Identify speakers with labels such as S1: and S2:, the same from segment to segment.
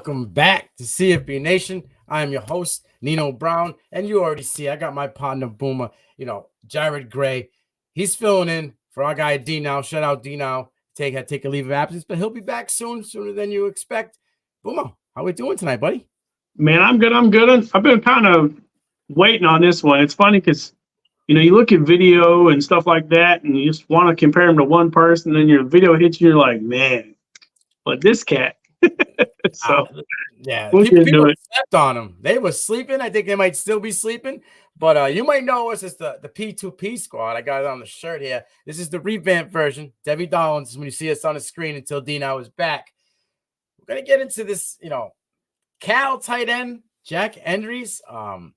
S1: Welcome back to CFB Nation. I am your host, Nino Brown, and you already see I got my partner, Boomer, Jared Gray. He's filling in for our guy, D Now. Shout out D Now. Take a leave of absence, but he'll be back soon, sooner than you expect. Boomer, how we doing tonight, buddy?
S2: Man, I'm good. I've been kind of waiting on this one. It's funny because, you look at video and stuff like that, and you just want to compare them to one person, then your video hits you, you're like, man, but this cat. So,
S1: yeah,
S2: we'll
S1: people slept on them. They were sleeping. I think they might still be sleeping, but you might know us as the P2P squad. I got it on the shirt here. This is the revamped version. Devy Dollins is when you see us on the screen until Dino is back. We're going to get into this, Cal tight end, Jack Endries. I'm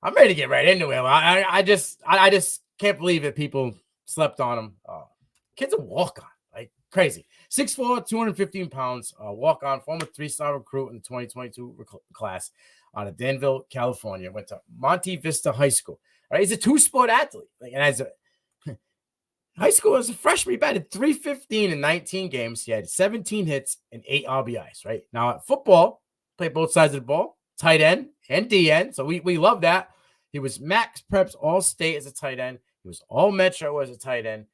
S1: ready to get right into it. I just can't believe that people slept on him. Kid's a walk-on, like crazy. 6'4", 215 pounds, walk-on, former 3-star recruit in the 2022 class out of Danville, California. Went to Monte Vista High School. All right, he's a two-sport athlete. And as a high school, as a freshman, he batted .315 in 19 games. He had 17 hits and 8 RBIs, right? Now, at football, played both sides of the ball, tight end and DN. So we love that. He was Max Preps All-State as a tight end. He was All-Metro as a tight end.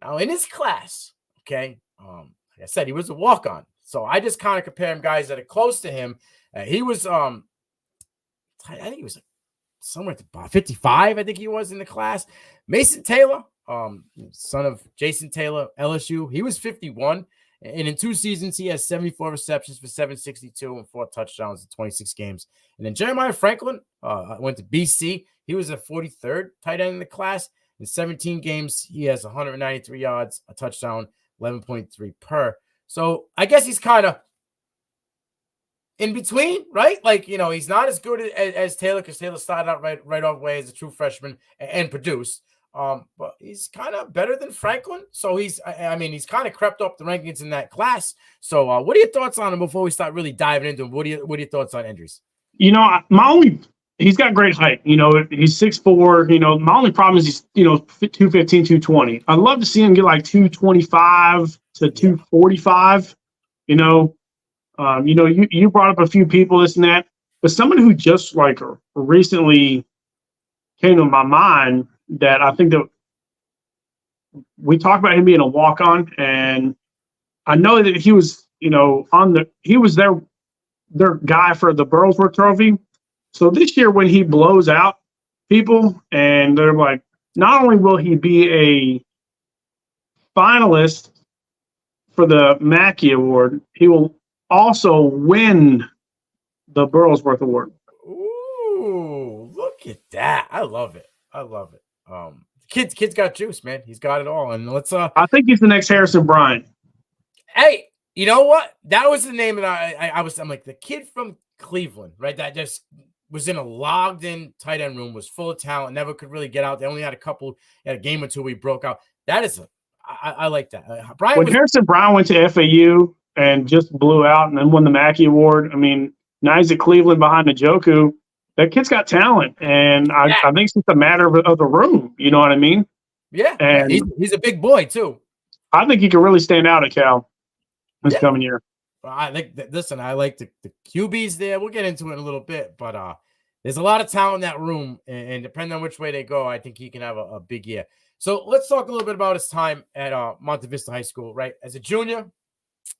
S1: Now, in his class, okay, like I said, he was a walk-on. So I just kind of compare him guys that are close to him. He was, I think he was somewhere at about 55, I think he was in the class. Mason Taylor, son of Jason Taylor, LSU, he was 51. And in 2 seasons, he has 74 receptions for 762 and 4 touchdowns in 26 games. And then Jeremiah Franklin went to BC. He was a 43rd tight end in the class. In 17 games, he has 193 yards, a touchdown, 11.3 per. So I guess he's kind of in between, right? Like, he's not as good as Taylor because Taylor started out right off way as a true freshman and produced. But he's kind of better than Franklin. So he's kind of crept up the rankings in that class. So what are your thoughts on him before we start really diving into him? What are your thoughts on Endries?
S2: He's got great height. He's 6'4". My only problem is he's, 215, 220. I'd love to see him get like 225 to 245. You brought up a few people, this and that, but someone who just like recently came to my mind that I think that we talked about him being a walk-on, and I know that he was, he was their guy for the Burlsworth Trophy. So this year when he blows out people and they're like, not only will he be a finalist for the Mackey Award, he will also win the Burlsworth Award.
S1: Ooh, look at that. I love it. Kid's got juice, man. He's got it all. And let's
S2: I think he's the next Harrison Bryant.
S1: Hey, you know what? That was the name that I'm like, the kid from Cleveland, right? That just was in a logged-in tight end room, was full of talent, never could really get out. They only had a game or two we broke out. That is I like that.
S2: Harrison Bryant went to FAU and just blew out and then won the Mackey Award. I mean, now he's at Cleveland behind Njoku. That kid's got talent, and I think it's just a matter of the room. You know what I mean?
S1: Yeah,
S2: and
S1: he's a big boy too.
S2: I think he can really stand out at Cal this coming year.
S1: I like the QBs there. We'll get into it in a little bit, but there's a lot of talent in that room, and depending on which way they go, I think he can have a big year. So let's talk a little bit about his time at Monte Vista High School. Right, as a junior,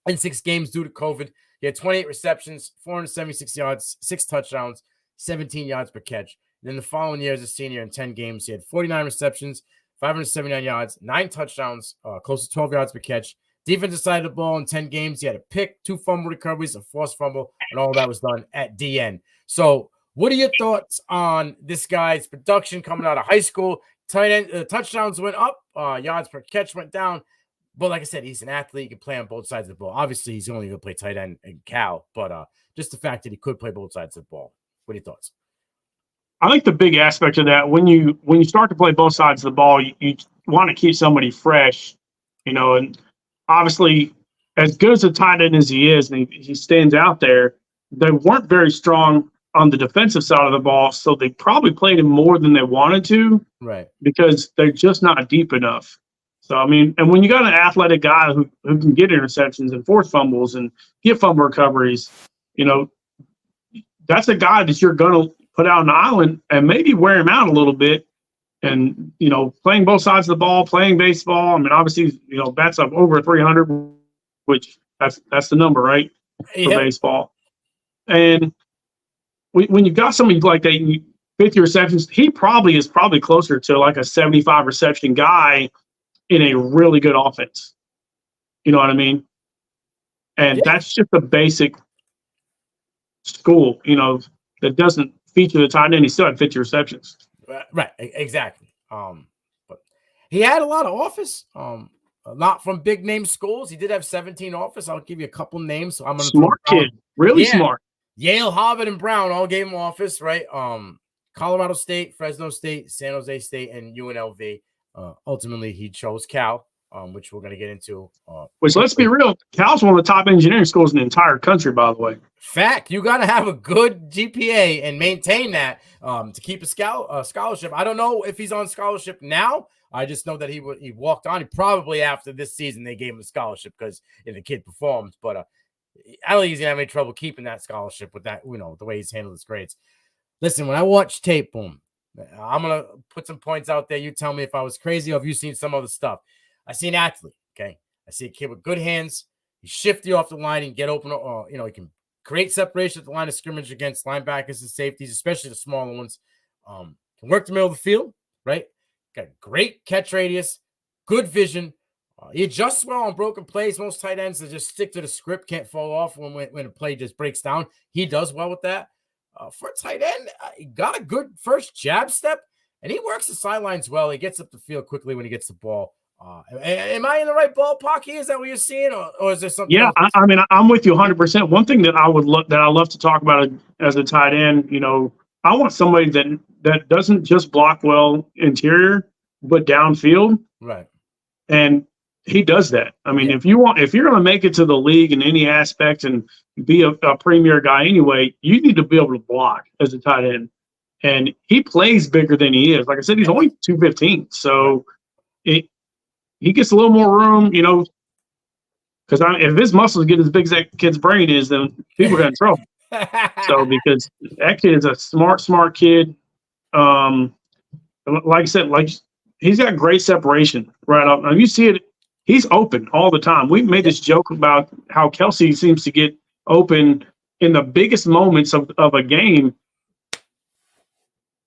S1: in 6 games due to COVID, he had 28 receptions, 476 yards, 6 touchdowns, 17 yards per catch. And then the following year, as a senior, in 10 games, he had 49 receptions, 579 yards, 9 touchdowns, close to 12 yards per catch. Defensive side of the ball in 10 games, he had a pick, 2 fumble recoveries, a forced fumble, and all that was done at DN. So what are your thoughts on this guy's production coming out of high school? Tight end touchdowns went up, yards per catch went down. But like I said, he's an athlete. He can play on both sides of the ball. Obviously, he's only going to play tight end in Cal, but just the fact that he could play both sides of the ball. What are your thoughts?
S2: I think the big aspect of that, when you start to play both sides of the ball, you want to keep somebody fresh, and obviously, as good as a tight end as he is, and he stands out there, they weren't very strong on the defensive side of the ball, so they probably played him more than they wanted to,
S1: right?
S2: Because they're just not deep enough. So, I mean, and when you got an athletic guy who can get interceptions and force fumbles and get fumble recoveries, you know, that's a guy that you're going to put out on the island and maybe wear him out a little bit. And, playing both sides of the ball, playing baseball. I mean, obviously, bats up over 300, which that's the number, right? For
S1: Yep.
S2: baseball. And when you got somebody like that, 50 receptions, he probably is closer to like a 75 reception guy in a really good offense. You know what I mean? And
S1: Yeah.
S2: that's just a basic school, that doesn't feature the tight end. He still had 50 receptions.
S1: Right. Exactly. But he had a lot of offers. Not from big name schools. He did have 17 offers. I'll give you a couple names. So I'm gonna
S2: Smart kid, really smart.
S1: Yale, Harvard, and Brown all gave him offers, right? Colorado State, Fresno State, San Jose State, and UNLV. Ultimately, he chose Cal, which we're going to get into.
S2: Which, let's be real, Cal's one of the top engineering schools in the entire country, by the way.
S1: Fact, you got to have a good GPA and maintain that to keep a scholarship. I don't know if he's on scholarship now. I just know that he walked on. Probably after this season, they gave him a scholarship because the kid performed. But I don't think he's going to have any trouble keeping that scholarship with that, the way he's handled his grades. Listen, when I watch tape, boom, I'm going to put some points out there. You tell me if I was crazy or if you've seen some other stuff. I see an athlete, okay? I see a kid with good hands. He's shifty off the line and get open. He can create separation at the line of scrimmage against linebackers and safeties, especially the smaller ones. Can work the middle of the field, right? Got great catch radius, good vision. He adjusts well on broken plays. Most tight ends that just stick to the script, can't fall off when a play just breaks down. He does well with that. For a tight end, he got a good first jab step, and he works the sidelines well. He gets up the field quickly when he gets the ball. Am I in the right ballpark here? Is that what you're seeing, or is there something else?
S2: I mean, I'm with you 100%. One thing that I love to talk about as a tight end, I want somebody that doesn't just block well interior, but downfield.
S1: Right.
S2: And he does that. I mean, if you're going to make it to the league in any aspect and be a premier guy anyway, you need to be able to block as a tight end. And he plays bigger than he is. Like I said, he's only 215. So he gets a little more room, because if his muscles get as big as that kid's brain is, then people are in trouble. So because that kid is a smart kid. Like I said, he's got great separation right up. Now you see it. He's open all the time. We made this joke about how Kelsey seems to get open in the biggest moments of a game.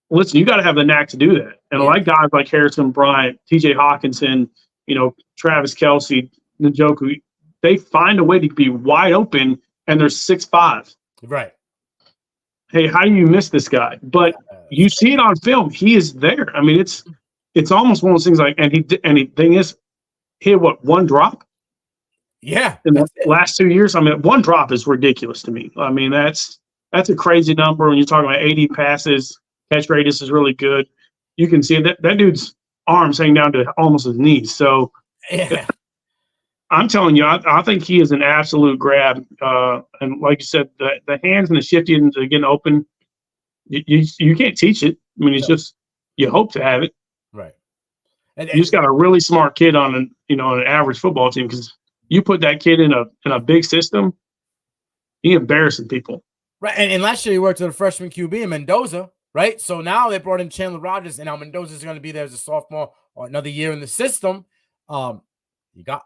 S2: Listen, you got to have the knack to do that. And like guys like Harrison Bryant, TJ Hawkinson, Travis Kelsey, Njoku, they find a way to be wide open, and they're 6'5".
S1: Right.
S2: Hey, how do you miss this guy? But you see it on film. He is there. I mean, it's almost one of those things like, and the thing is, he had one drop?
S1: Yeah.
S2: In the last 2 years? I mean, one drop is ridiculous to me. I mean, that's a crazy number when you're talking about 80 passes. Catch radius is really good. You can see that dude's arms hang down to almost his knees. So I'm telling you, I think he is an absolute grab. And like you said, the hands and the shifty and getting open, you can't teach it. I mean, it's just you hope to have it.
S1: Right.
S2: And you just got a really smart kid on an average football team, because you put that kid in a big system, he embarrassing people.
S1: Right. And last year he worked with a freshman QB in Mendoza, right? So now they brought in Chandler Rogers, and now Mendoza's going to be there as a sophomore or another year in the system. You got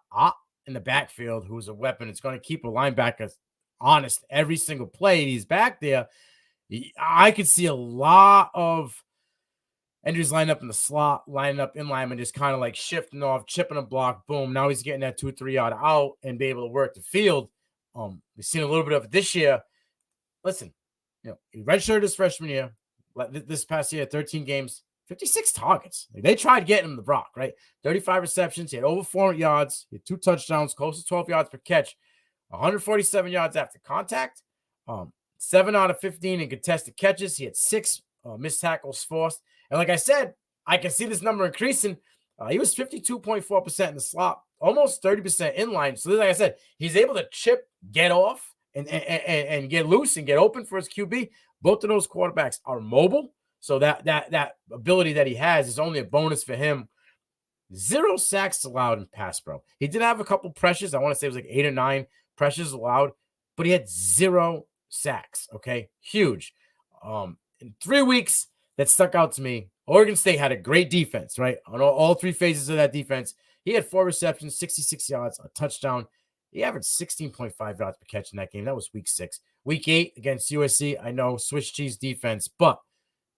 S1: in the backfield, who's a weapon. It's going to keep a linebacker honest every single play. He's back there. I could see a lot of Endries lining up in the slot, lining up in line, and just kind of like shifting off, chipping a block, boom. Now he's getting that 2-3 yard out and be able to work the field. We've seen a little bit of it this year. Listen, he redshirted his freshman year. This past year, 13 games, 56 targets. They tried getting him the rock, right? 35 receptions. He had over 400 yards. He had 2 touchdowns, close to 12 yards per catch, 147 yards after contact, 7 out of 15 in contested catches. He had 6 missed tackles forced. And like I said, I can see this number increasing. He was 52.4% in the slot, almost 30% in line. So like I said, he's able to chip, get off, and get loose and get open for his QB. Both of those quarterbacks are mobile. So that ability that he has is only a bonus for him. 0 sacks allowed in pass pro. He did have a couple pressures. I want to say it was like 8 or 9 pressures allowed, but he had 0 sacks. Okay, huge. In 3 weeks, that stuck out to me. Oregon State had a great defense, right? On all three phases of that defense, he had 4 receptions, 66 yards, a touchdown. He averaged 16.5 yards per catch in that game. That was week 6. Week 8 against USC, I know, Swiss cheese defense, but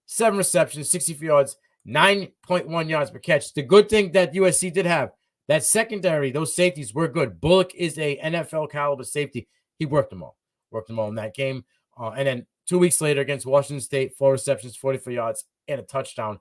S1: 7 receptions, 64 yards, 9.1 yards per catch. The good thing that USC did have, that secondary, those safeties were good. Bullock is a NFL caliber safety. He worked them all in that game. And then 2 weeks later against Washington State, 4 receptions, 44 yards, and a touchdown.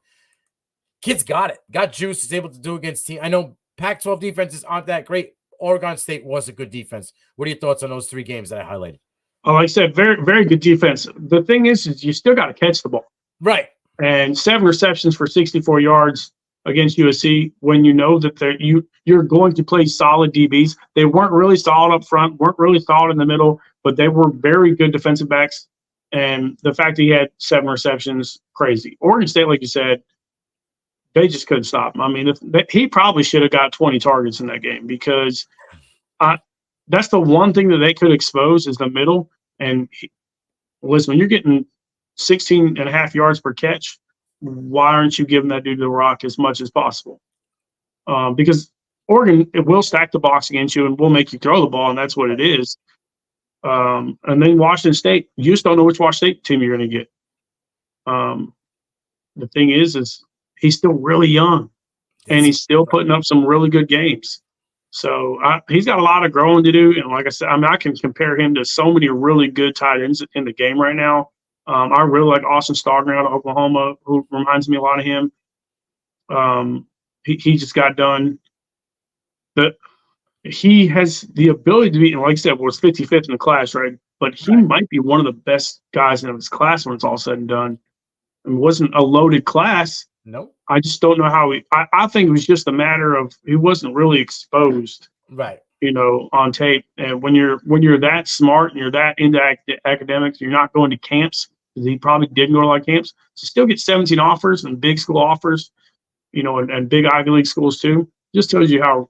S1: Kid's got it. Got juice. Is able to do against team. I know Pac-12 defenses aren't that great. Oregon State was a good defense. What are your thoughts on those 3 games that I highlighted?
S2: Like I said, very, very good defense. The thing is you still got to catch the ball.
S1: Right.
S2: And 7 receptions for 64 yards against USC when you know that you're going to play solid DBs. They weren't really solid up front, weren't really solid in the middle, but they were very good defensive backs. And the fact that he had 7 receptions, crazy. Oregon State, like you said, they just couldn't stop him. I mean, he probably should have got 20 targets in that game because that's the one thing that they could expose is the middle. And listen, when you're getting 16 and a half yards per catch, why aren't you giving that dude the rock as much as possible? Because Oregon, it will stack the box against you and will make you throw the ball, and that's what it is. And then Washington State, you just don't know which Washington State team you're going to get. The thing is he's still really young, and he's still putting up some really good games. So he's got a lot of growing to do. And like I said, I mean, I can compare him to so many really good tight ends in the game right now. I really like Austin Stogner out of Oklahoma, who reminds me a lot of him. He just got done. He has the ability to be, and like I said, was 55th in the class, right? But he might be one of the best guys in his class when it's all said and done. It wasn't a loaded class.
S1: Nope.
S2: I just don't know how I think it was just a matter of he wasn't really exposed,
S1: right?
S2: On tape. And when you're that smart and you're that into academics, you're not going to camps because he probably didn't go to a lot of camps. So still get 17 offers and big school offers, and big Ivy League schools too. Just tells you how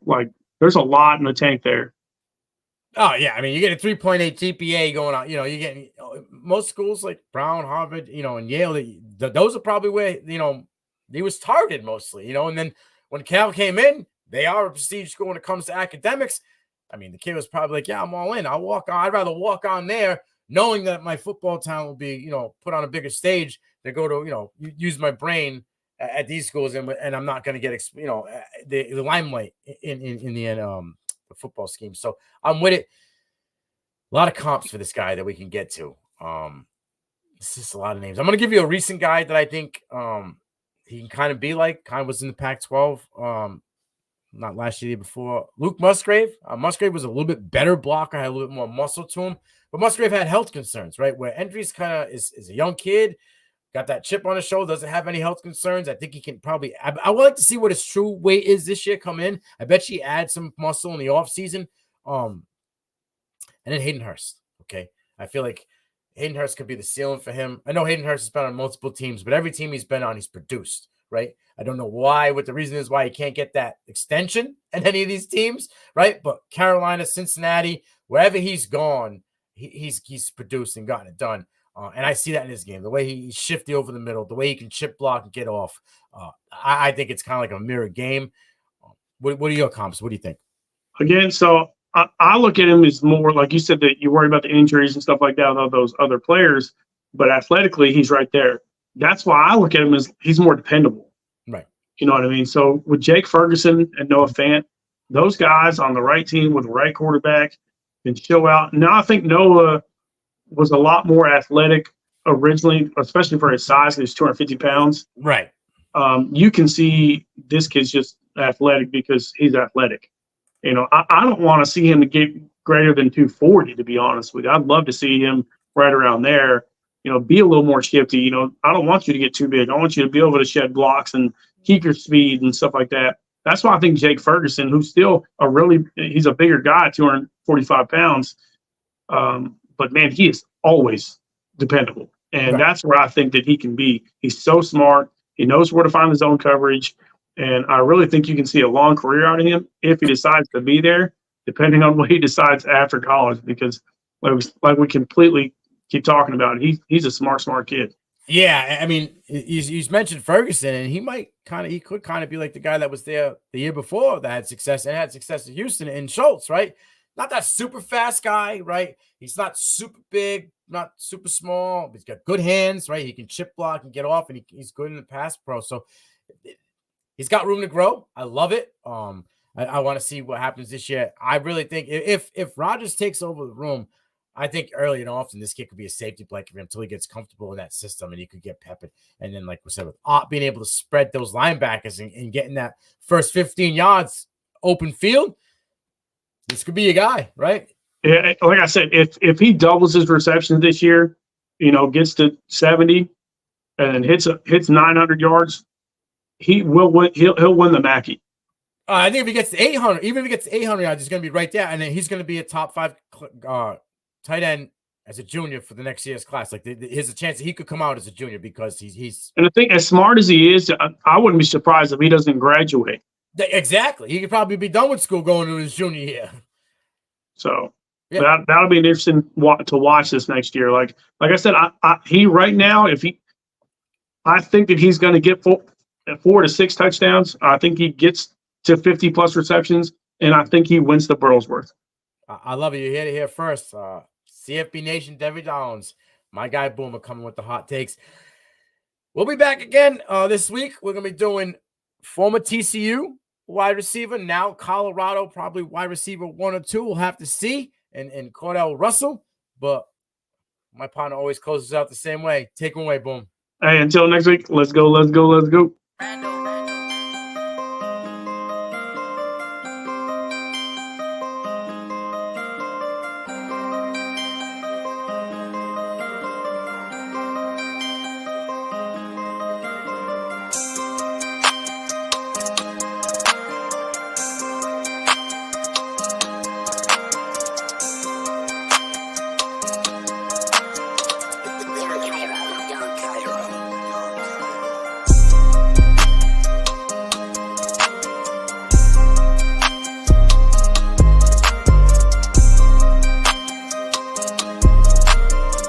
S2: there's a lot in the tank there.
S1: Oh yeah, I mean, you get a 3.8 GPA going on. You get most schools like Brown, Harvard, and Yale. Those are probably where he was targeted mostly. And then when Cal came in, they are a prestige school when it comes to academics. I mean, the kid was probably like, yeah, I'm all in. I'll walk on. I'd rather walk on there knowing that my football talent will be, put on a bigger stage than go to, use my brain at these schools. And I'm not going to get, the limelight in the football scheme. So I'm with it. A lot of comps for this guy that we can get to. It's just a lot of names. I'm going to give you a recent guy that I think he can kind of was in the Pac-12. Not last year, before. Luke Musgrave. Musgrave was a little bit better blocker, had a little bit more muscle to him. But Musgrave had health concerns, right? Where Endries kind of is a young kid, got that chip on his shoulder, doesn't have any health concerns. I think he can probably – I would like to see what his true weight is this year come in. I bet you add some muscle in the offseason. And then Hayden Hurst, okay? I feel like Hayden Hurst could be the ceiling for him. I know Hayden Hurst has been on multiple teams, but every team he's been on, he's produced, right? I don't know what the reason is why he can't get that extension at any of these teams, right? But Carolina, Cincinnati, wherever he's gone, he's produced and gotten it done. And I see that in his game, the way he's shifty over the middle, the way he can chip block and get off. I think it's kind of like a mirror game. What are your comps? What do you think?
S2: Again, so I look at him as more, like you said, that you worry about the injuries and stuff like that with those other players, but athletically, he's right there. That's why I look at him as he's more dependable.
S1: Right.
S2: You know what I mean? So with Jake Ferguson and Noah Fant, those guys on the right team with the right quarterback can show out. Now, I think Noah was a lot more athletic originally, especially for his size. He's 250 pounds.
S1: Right.
S2: You can see this kid's just athletic because he's athletic. I don't want to see him to get greater than 240, to be honest with you. I'd love to see him right around there, be a little more shifty. I don't want you to get too big. I want you to be able to shed blocks and keep your speed and stuff like that. That's why I think Jake Ferguson, who's still he's a bigger guy, 245 pounds. But man, he is always dependable. And that's where I think that he can be. He's so smart. He knows where to find the zone coverage. And I really think you can see a long career out of him if he decides to be there, depending on what he decides after college, because like we completely keep talking about it. He's a smart kid.
S1: Yeah, I mean, he's mentioned Ferguson, and he could kind of be like the guy that was there the year before that had success in Houston, and Schultz, right? Not that super fast guy, right? He's not super big, not super small. But he's got good hands, right? He can chip block and get off, and he's good in the pass pro. So he's got room to grow. I love it. I want to see what happens this year. I really think if Rodgers takes over the room, I think early and often this kid could be a safety blanket for him until he gets comfortable in that system and he could get peppered. And then, like we said, with being able to spread those linebackers and getting that first 15 yards open field, this could be a guy, right?
S2: Yeah, like I said, if he doubles his receptions this year, gets to 70 and hits 900 yards, he will win. He'll win the Mackey.
S1: I think if he gets to 800, even if he gets to 800 yards, he's going to be right there, and then he's going to be a top 5 tight end as a junior for the next year's class. Like, there's a chance that he could come out as a junior because he's.
S2: And I think as smart as he is, I wouldn't be surprised if he doesn't graduate.
S1: Exactly, he could probably be done with school going into his junior year.
S2: So yeah. That'll be an interesting to watch this next year. Like I said, he right now, I think that he's going to get 4 to 6 touchdowns. I think he gets to 50 plus receptions, and I think he wins the Burlsworth.
S1: I love it. You heard it here first. CFB Nation, Devy Downs, my guy Boomer coming with the hot takes. We'll be back again this week. We're going to be doing former TCU wide receiver, now Colorado, probably wide receiver 1 or 2. We'll have to see. And Cordell Russell. But my partner always closes out the same way. Take him away, Boom.
S2: Hey, until next week, let's go.